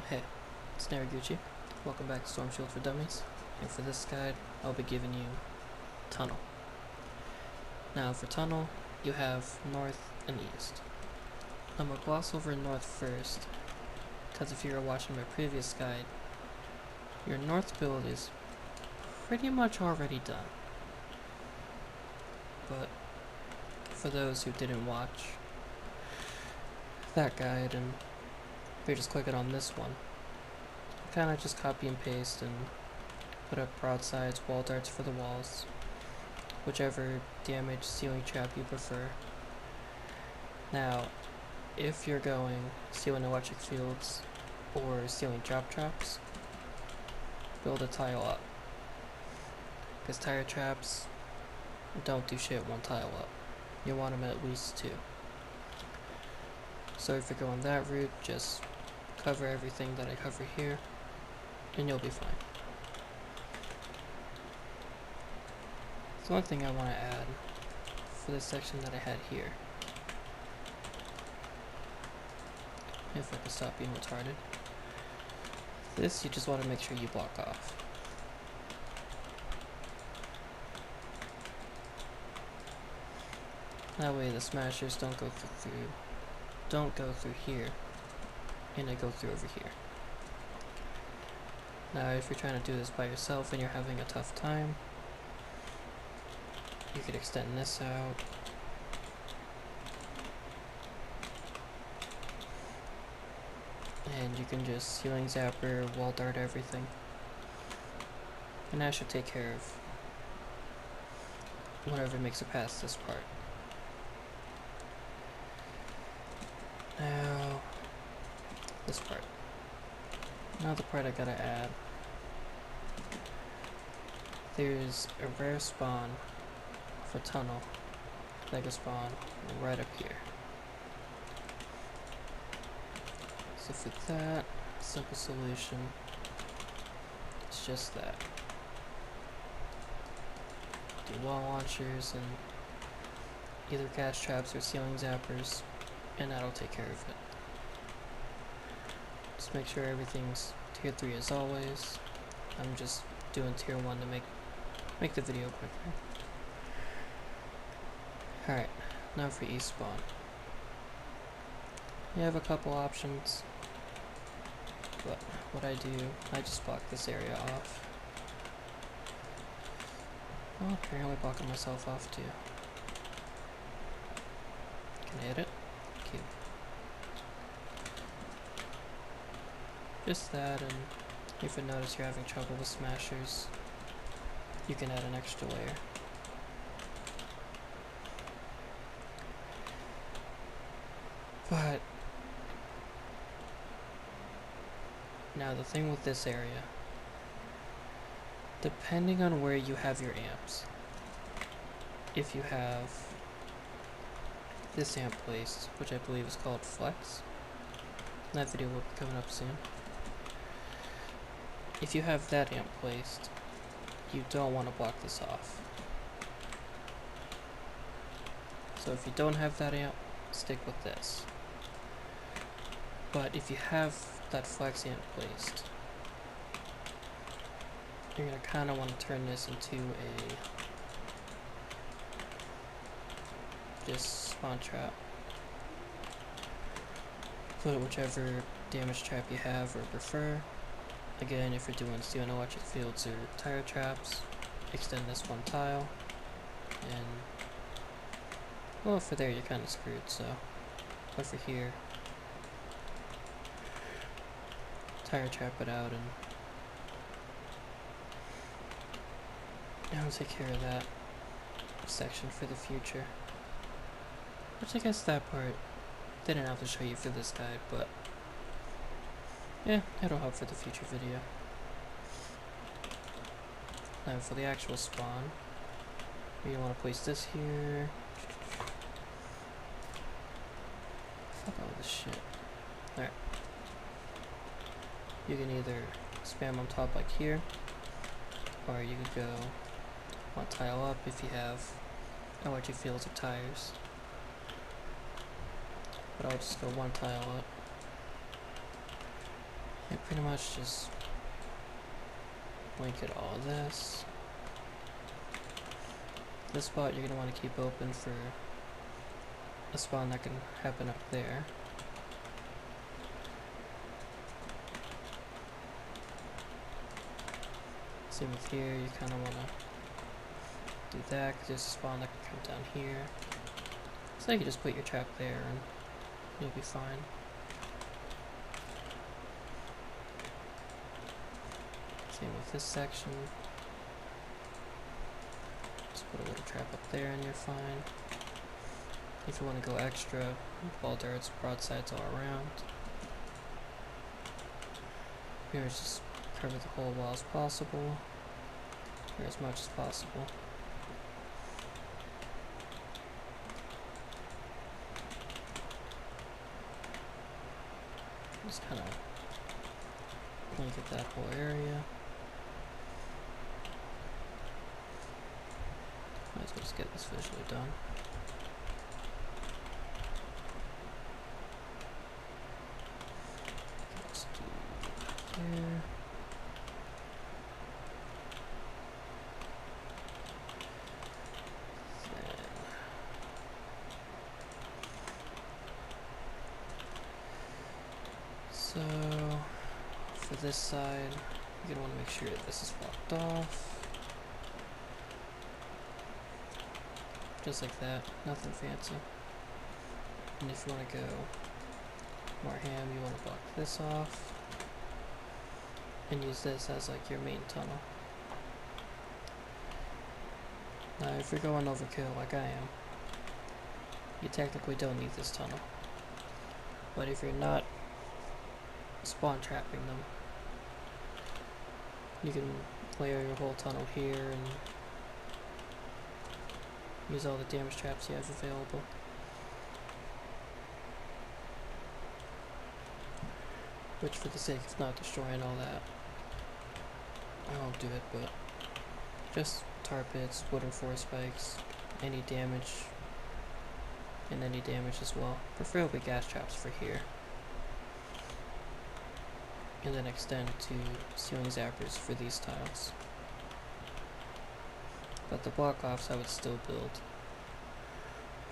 Hey, it's Naraguchi. Welcome back to Storm Shield for Dummies, and for this guide, I'll be giving you Tunnel. Now for Tunnel, you have North and East. I'm going to gloss over North first, because if you were watching my previous guide, your North build is pretty much already done. But for those who didn't watch that guide and you're just clicking on this one, kind of just copy and paste and put up broadsides, wall darts for the walls, whichever damage ceiling trap you prefer. Now, if you're going ceiling electric fields or ceiling drop traps, build a tile up, because tire traps don't do shit one tile up. You want them at least two. So if you're going that route, just cover everything that I cover here, and you'll be fine. The one thing I want to add for this section that I had here, if I can stop being retarded, this you just want to make sure you block off. That way the smashers don't go through here, and they go through over here. Now if you're trying to do this by yourself and you're having a tough time, you could extend this out. And you can just ceiling zapper, wall dart everything. And that should take care of whatever makes it past this part. Now, this part. Now the part I gotta add. There's a rare spawn for tunnel, mega spawn, right up here. So for that, simple solution, it's just that. Do wall launchers and either gas traps or ceiling zappers, and that'll take care of it. Just make sure everything's tier 3 as always. I'm just doing tier 1 to make the video quicker. Alright, now for east spawn. You have a couple options, but what I do, I just block this area off. Oh, apparently blocking myself off too. Can I hit it? Cute. Just that, and if you notice you're having trouble with smashers, you can add an extra layer. But now the thing with this area, depending on where you have your amps, if you have this amp placed, which I believe is called Flex, that video will be coming up soon. If you have that amp placed, you don't want to block this off. So if you don't have that amp, stick with this. But if you have that Flex amp placed, you're going to kind of want to turn this into a just spawn trap. Put it whichever damage trap you have or prefer. Again, if you're doing ceiling electric fields or tire traps, extend this one tile, and well, for there you're kind of screwed, so but for here, tire trap it out, and I'll take care of that section for the future. Which I guess that part didn't have to show you for this guide, but yeah, it'll help for the future video. Now for the actual spawn, you want to place this here. Fuck all this shit. Alright. You can either spam on top like here, or you could go one tile up if you have electric fields or tires. But I'll just go one tile up. Hit pretty much just blanket all this. This spot you're going to want to keep open for a spawn that can happen up there. Same with here, you kind of want to do that because there's a spawn that can come down here. So you can just put your trap there and you'll be fine. Same with this section. Just put a little trap up there and you're fine. If you want to go extra, ball darts, broadsides all around. Here is just cover the whole wall as possible, or as much as possible. Just kind of blanket that whole area. Might as well just get this visually done. Let's do here. So, for this side, you're going to want to make sure that this is blocked off. Just like that, nothing fancy. And if you want to go more ham, you want to block this off. And use this as like your main tunnel. Now if you're going overkill like I am, you technically don't need this tunnel. But if you're not spawn trapping them, you can layer your whole tunnel here and use all the damage traps you have available. Which, for the sake of not destroying all that, I won't do it, but just tar pits, wooden force spikes, any damage, and any damage as well. Preferably gas traps for here. And then extend to ceiling zappers for these tiles. But the block offs I would still build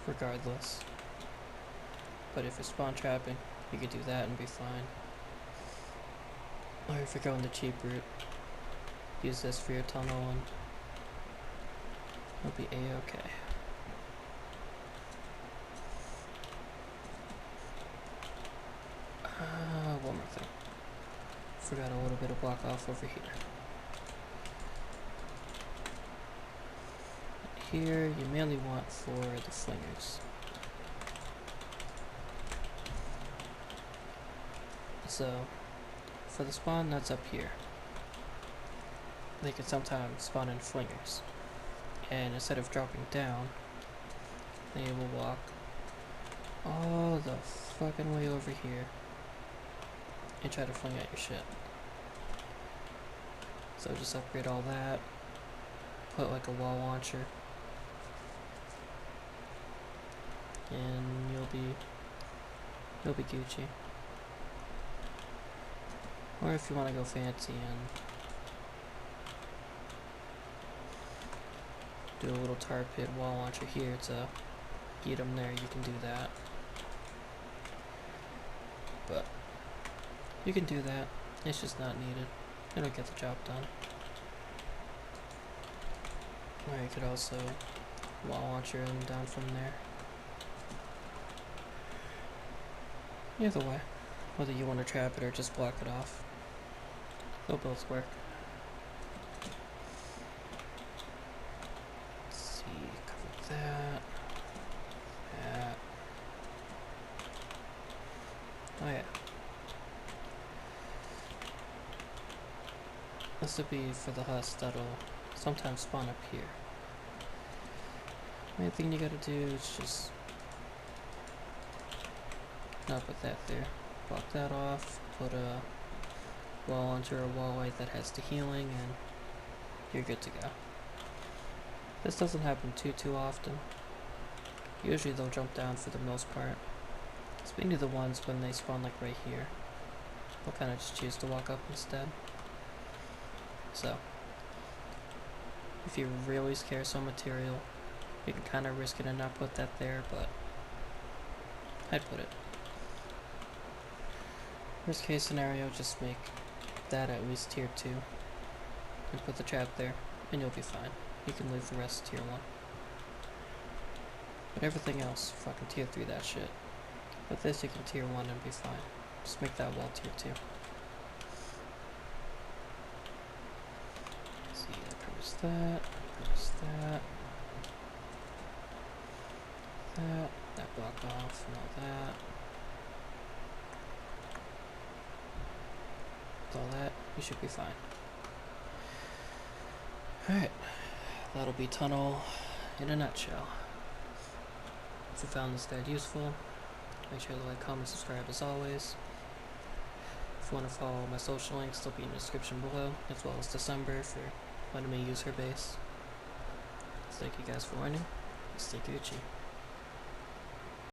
regardless. But if you're spawn trapping, you could do that and be fine. Or if you're going the cheap route, use this for your tunnel and it'll be a-okay. One more thing. Forgot a little bit of block off over here. Here you mainly want for the flingers. So for the spawn that's up here, they can sometimes spawn in flingers, and instead of dropping down, they will walk all the fucking way over here and try to fling at your shit. So just upgrade all that, put like a wall launcher, and you'll be Gucci. Or if you want to go fancy and do a little tar pit wall launcher here to get them there, you can do that. But you can do that, it's just not needed. It'll get the job done. Or you could also wall launcher them down from there. Either way, whether you want to trap it or just block it off, they'll both work. Let's see, cover that. That. Oh yeah. This would be for the husk that'll sometimes spawn up here. Main thing you gotta do is just not put that there. Block that off, put a wall onto a wall light that has the healing, and you're good to go. This doesn't happen too often. Usually they'll jump down for the most part. It's mainly the ones when they spawn like right here. They'll kind of just choose to walk up instead. So, if you're really scarce on material, you can kind of risk it and not put that there, but I'd put it. Worst case scenario, just make that at least tier 2 and put the trap there, and you'll be fine. You can leave the rest tier 1. But everything else, fucking tier 3 that shit. With this you can tier 1 and be fine. Just make that wall tier 2. See, that covers that, that block off and all that. With all that, you should be fine. Alright, that'll be tunnel in a nutshell. If you found this guide useful, make sure to like, comment, subscribe as always. If you want to follow my social links, they'll be in the description below, as well as December for letting me use her base. So thank you guys for joining. Stay Gucci.